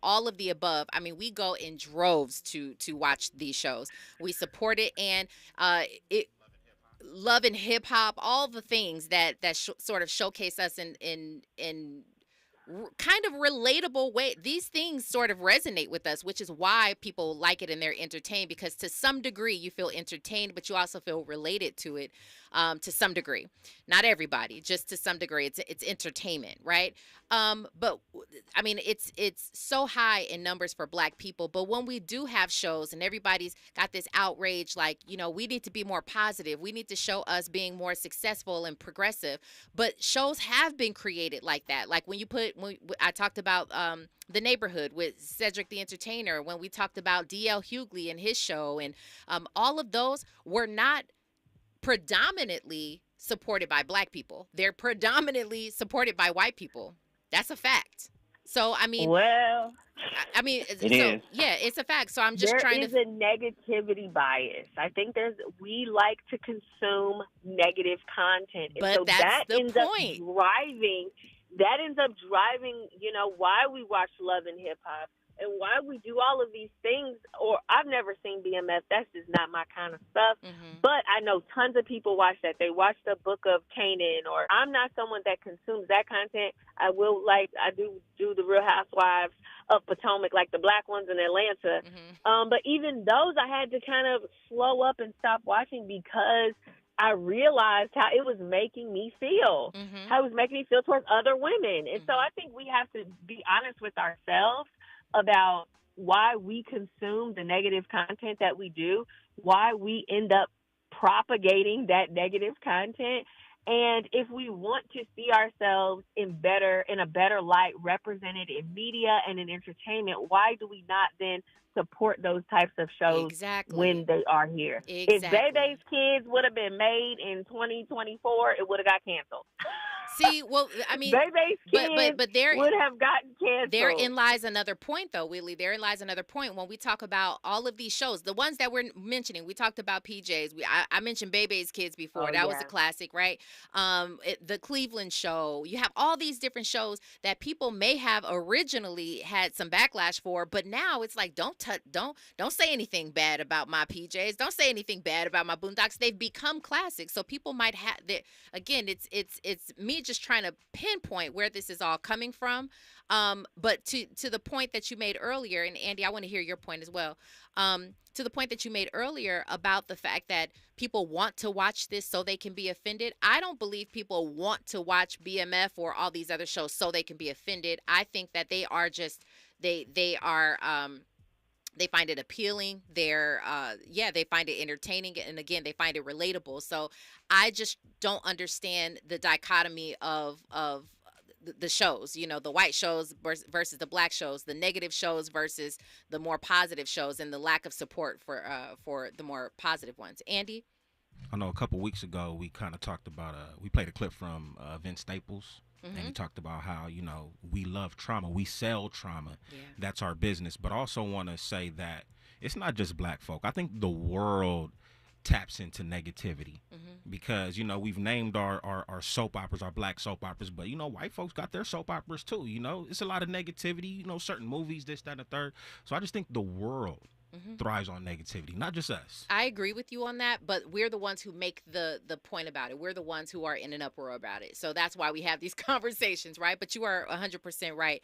all of the above. I mean, we go in droves to watch these shows. We support it, and Love and Hip Hop, all the things that sort of showcase us in kind of relatable way. These things sort of resonate with us, which is why people like it and they're entertained, because to some degree you feel entertained, but you also feel related to it to some degree. Not everybody, just to some degree. It's entertainment, right? But I mean, it's so high in numbers for Black people. But when we do have shows and everybody's got this outrage, like, we need to be more positive. We need to show us being more successful and progressive. But shows have been created like that. Like when I talked about The Neighborhood with Cedric the Entertainer, when we talked about D.L. Hughley and his show, and all of those were not predominantly supported by black people. They're predominantly supported by white people. That's a fact. So, I mean, well, yeah, it's a fact. So I'm just trying to. There is a negativity bias. I think we like to consume negative content. And but so that's that the ends point. That ends up driving, why we watch Love and Hip Hop and why we do all of these things. Or I've never seen BMF. That's just not my kind of stuff. Mm-hmm. But I know tons of people watch that. They watch the Book of Canaan. Or I'm not someone that consumes that content. I do the Real Housewives of Potomac, like the black ones in Atlanta. Mm-hmm. But even those I had to kind of slow up and stop watching because I realized how it was making me feel, Mm-hmm. how it was making me feel towards other women. And so I think we have to be honest with ourselves about why we consume the negative content that we do, why we end up propagating that negative content. And if we want to see ourselves in a better light represented in media and in entertainment, why do we not then support those types of shows when they are here? If Bebe's Kids would have been made in 2024, it would have got canceled. See, well, I mean, Bebe's Kids but there would have gotten canceled. Therein lies another point, though, Willie. Therein lies another point when we talk about all of these shows. The ones that we're mentioning, we talked about PJs. I mentioned Bebe's Kids before. That was a classic, right? The Cleveland Show. You have all these different shows that people may have originally had some backlash for, but now it's like, don't say anything bad about my PJs. Don't say anything bad about my Boondocks. They've become classics, so people might have. Again, it's me just trying to pinpoint where this is all coming from. But to the point that you made earlier, and Andy, I want to hear your point as well. To the point that you made earlier about the fact that people want to watch this so they can be offended. I don't believe people want to watch BMF or all these other shows so they can be offended. I think that they are just they find it appealing. They find it entertaining, and again, they find it relatable. So I just don't understand the dichotomy of the shows, the white shows versus the black shows, the negative shows versus the more positive shows, and the lack of support for the more positive ones. Andy? I know a couple weeks ago we kind of talked about we played a clip from Vince Staples. Mm-hmm. And he talked about how, we love trauma. We sell trauma. Yeah. That's our business. But I also want to say that it's not just black folk. I think the world taps into negativity because, we've named our soap operas, our black soap operas. But, white folks got their soap operas too. It's a lot of negativity, certain movies, this, that, and the third. So I just think the world thrives on negativity, not just us. I agree with you on that, but we're the ones who make the point about it. We're the ones who are in an uproar about it. So that's why we have these conversations, right? But you are 100% right.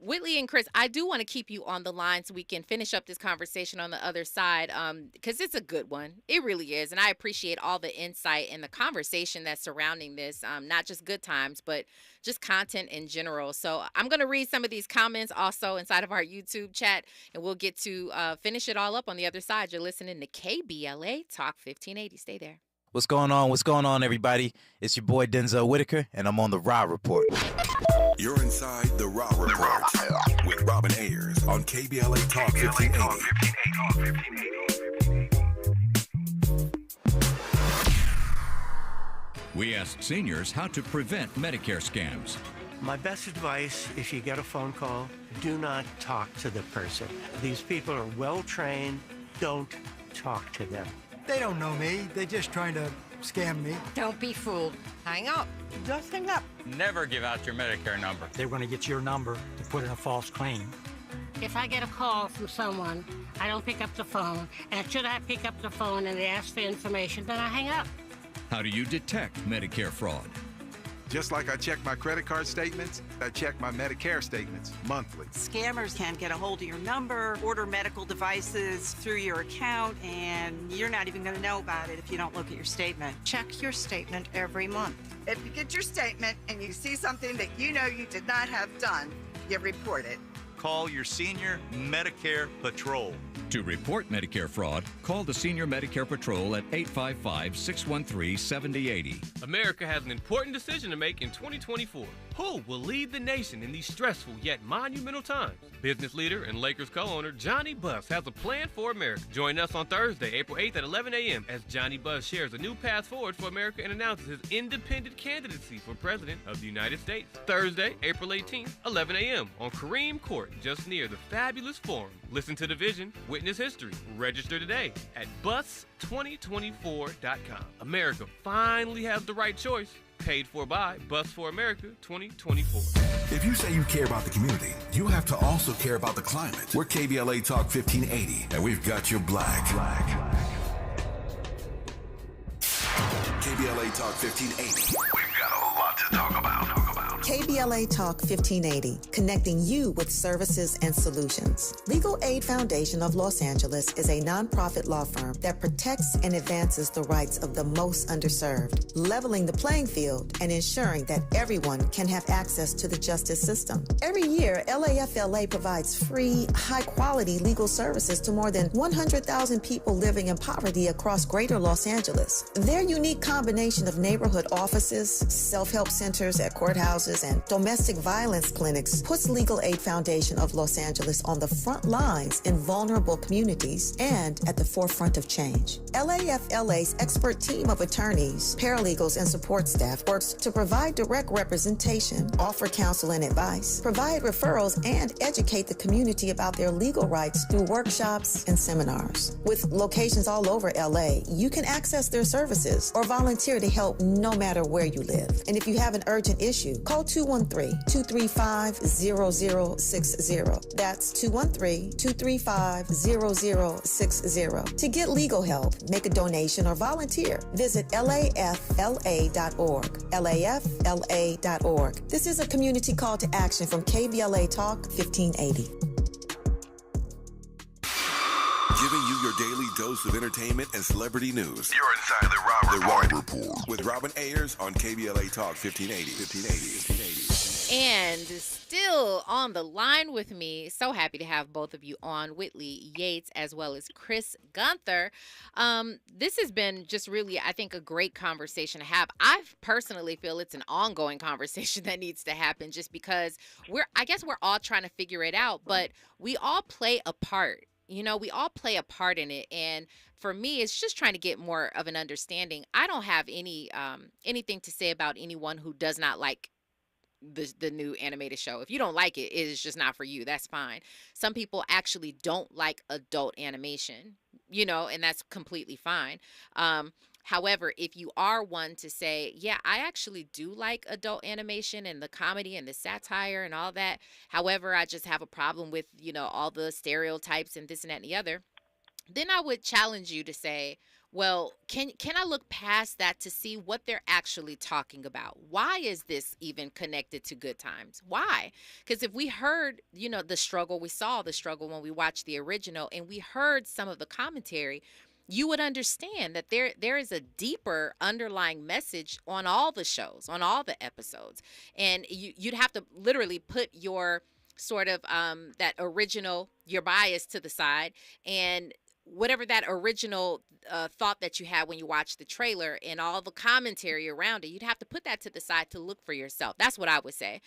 Whitley and Chris, I do want to keep you on the line so we can finish up this conversation on the other side because it's a good one. It really is. And I appreciate all the insight and the conversation that's surrounding this, not just good times, but just content in general. So I'm going to read some of these comments also inside of our YouTube chat, and we'll get to finish it all up on the other side. You're listening to KBLA Talk 1580. Stay there. What's going on? What's going on, everybody? It's your boy Denzel Whitaker, and I'm on the Raw Report. You're inside the Raw Report with Robin Ayers on KBLA Talk 1580. We asked seniors how to prevent Medicare scams. My best advice, if you get a phone call, do not talk to the person. These people are well-trained. Don't talk to them. They don't know me. They're just trying to scam me. Don't be fooled. Hang up. Just hang up. Never give out your Medicare number. They're going to get your number to put in a false claim. If I get a call from someone, I don't pick up the phone. And should I pick up the phone and they ask for information, then I hang up. How do you detect Medicare fraud? Just like I check my credit card statements, I check my Medicare statements monthly. Scammers can get a hold of your number, order medical devices through your account, and you're not even going to know about it if you don't look at your statement. Check your statement every month. If you get your statement and you see something that you know you did not have done, you report it. Call your Senior Medicare Patrol. To report Medicare fraud, call the Senior Medicare Patrol at 855-613-7080. America has an important decision to make in 2024. Who will lead the nation in these stressful yet monumental times? Business leader and Lakers co-owner Johnny Buss has a plan for America. Join us on Thursday, April 8th at 11 a.m. as Johnny Buss shares a new path forward for America and announces his independent candidacy for President of the United States. Thursday, April 18th, 11 a.m. on Kareem Court, just near the fabulous Forum. Listen to the vision, witness history. Register today at bus2024.com. America finally has the right choice. Paid for by Bus for America 2024. If you say you care about the community, you have to also care about the climate. We're KBLA Talk 1580, and we've got your black. KBLA Talk 1580. We've got a lot to talk about. KBLA Talk 1580, connecting you with services and solutions. Legal Aid Foundation of Los Angeles is a nonprofit law firm that protects and advances the rights of the most underserved, leveling the playing field and ensuring that everyone can have access to the justice system. Every year, LAFLA provides free, high-quality legal services to more than 100,000 people living in poverty across greater Los Angeles. Their unique combination of neighborhood offices, self-help centers at courthouses, and domestic violence clinics puts Legal Aid Foundation of Los Angeles on the front lines in vulnerable communities and at the forefront of change. LAFLA's expert team of attorneys, paralegals, and support staff works to provide direct representation, offer counsel and advice, provide referrals, and educate the community about their legal rights through workshops and seminars. With locations all over LA, you can access their services or volunteer to help no matter where you live. And if you have an urgent issue, call 213-235-0060. That's 213-235-0060. To get legal help, make a donation, or volunteer, visit lafla.org. lafla.org. This is a community call to action from KBLA Talk 1580. Giving you your daily dose of entertainment and celebrity news. You're inside the Rob Report. With Robin Ayers on KBLA Talk 1580. And still on the line with me, so happy to have both of you on, Whitley Yates as well as Chris Gunther. This has been just really, I think, a great conversation to have. I personally feel it's an ongoing conversation that needs to happen just because I guess we're all trying to figure it out, but we all play a part. You know, we all play a part in it. And for me, it's just trying to get more of an understanding. I don't have anything to say about anyone who does not like the new animated show. If you don't like it, it is just not for you. That's fine. Some people actually don't like adult animation, you know, and that's completely fine. However, if you are one to say, yeah, I actually do like adult animation and the comedy and the satire and all that. However, I just have a problem with, you know, all the stereotypes and this and that and the other. Then I would challenge you to say, well, can I look past that to see what they're actually talking about? Why is this even connected to Good Times? Why? Because if we heard, you know, we saw the struggle when we watched the original, and we heard some of the commentary, you would understand that there is a deeper underlying message on all the shows, on all the episodes. And you'd have to literally put your sort of that original, your bias to the side, and whatever that original thought that you had when you watched the trailer and all the commentary around it, you'd have to put that to the side to look for yourself. That's what I would say.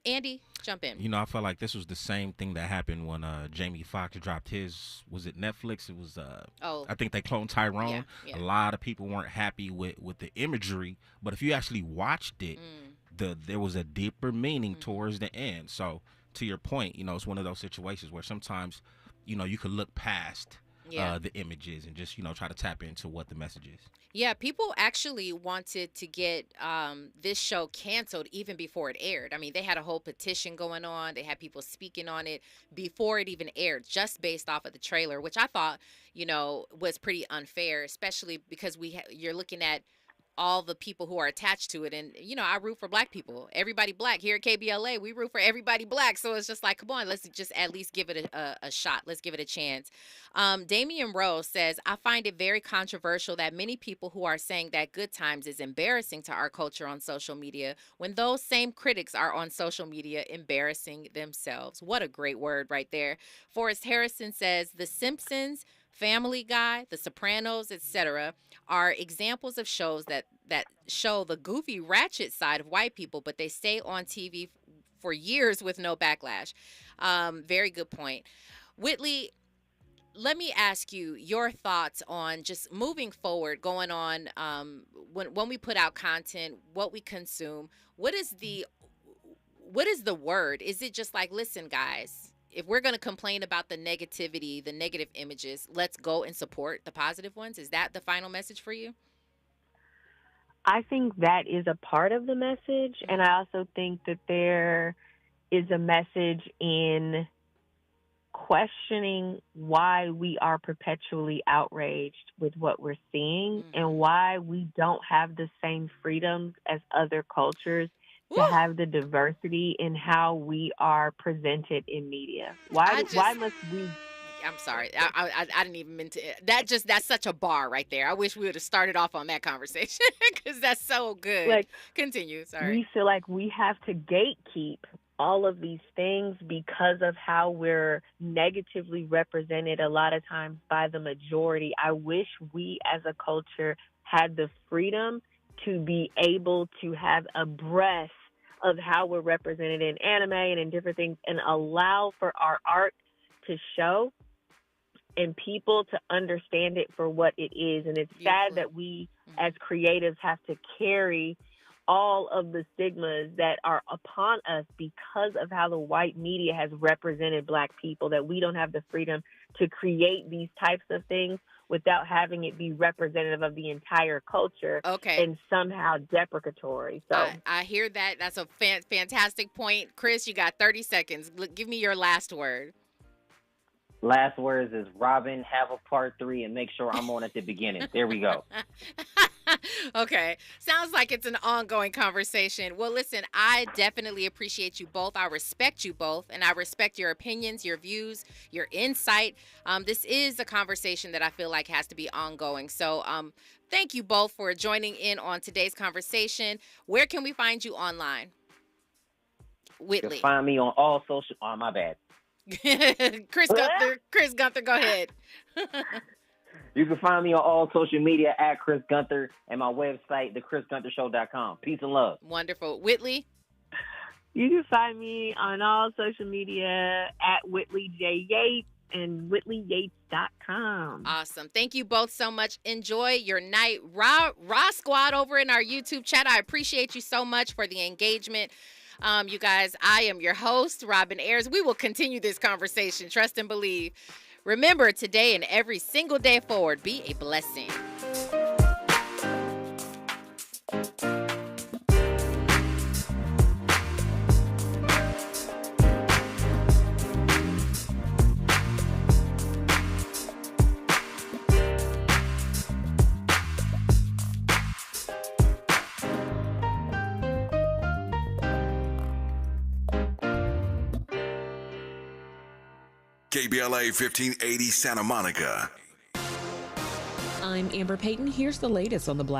Andy, jump in. You know, I felt like this was the same thing that happened when Jamie Foxx dropped was it Netflix? It was, I think they cloned Tyrone. Yeah. A lot of people weren't happy with the imagery, but if you actually watched it, there was a deeper meaning towards the end. So to your point, you know, it's one of those situations where sometimes, you know, you could look past the images and just, you know, try to tap into what the message is. Yeah, people actually wanted to get this show canceled even before it aired. I mean, they had a whole petition going on. They had people speaking on it before it even aired, just based off of the trailer, which I thought, you know, was pretty unfair, especially because you're looking at all the people who are attached to it. And, you know, I root for black people. Everybody black here at KBLA, we root for everybody black. So it's just like, come on, let's just at least give it a shot. Let's give it a chance. Damian Rose says, I find it very controversial that many people who are saying that Good Times is embarrassing to our culture on social media when those same critics are on social media embarrassing themselves. What a great word right there. Forrest Harrison says, The Simpsons, Family Guy, The Sopranos, etc. are examples of shows that that show the goofy, ratchet side of white people, but they stay on TV for years with no backlash. Very good point. Whitley, let me ask you your thoughts on just moving forward, going on when we put out content, what we consume. What is the word? Is it just like, listen, guys, if we're going to complain about the negativity, the negative images, let's go and support the positive ones? Is that the final message for you? I think that is a part of the message, and I also think that there is a message in questioning why we are perpetually outraged with what we're seeing and why we don't have the same freedoms as other cultures to have the diversity in how we are presented in media. Why must we... I'm sorry. I didn't even mean to. That's such a bar right there. I wish we would have started off on that conversation because that's so good. Like, continue. Sorry. We feel like we have to gatekeep all of these things because of how we're negatively represented a lot of times by the majority. I wish we as a culture had the freedom to be able to have a breath of how we're represented in anime and in different things and allow for our art to show and people to understand it for what it is. And it's sad that we as creatives have to carry all of the stigmas that are upon us because of how the white media has represented Black people, that we don't have the freedom to create these types of things without having it be representative of the entire culture and somehow deprecatory. So I hear that. That's a fantastic point. Chris, you got 30 seconds. Give me your last word. Last words is, Robin, have a part 3 and make sure I'm on at the beginning. There we go. Okay. Sounds like it's an ongoing conversation. Well, listen, I definitely appreciate you both. I respect you both, and I respect your opinions, your views, your insight. This is a conversation that I feel like has to be ongoing. So thank you both for joining in on today's conversation. Where can we find you online? Whitley. You can find me on all social... Oh, my bad. Chris Gunther, go ahead. You can find me on all social media at Chris Gunther and my website, thechrisgunthershow.com. Peace and love. Wonderful. Whitley? You can find me on all social media at Whitley J. Yates and WhitleyYates.com. Awesome. Thank you both so much. Enjoy your night. Raw Squad over in our YouTube chat, I appreciate you so much for the engagement. You guys, I am your host, Robin Ayers. We will continue this conversation. Trust and believe. Remember, today and every single day forward, be a blessing. KBLA 1580 Santa Monica. I'm Amber Payton. Here's the latest on the Black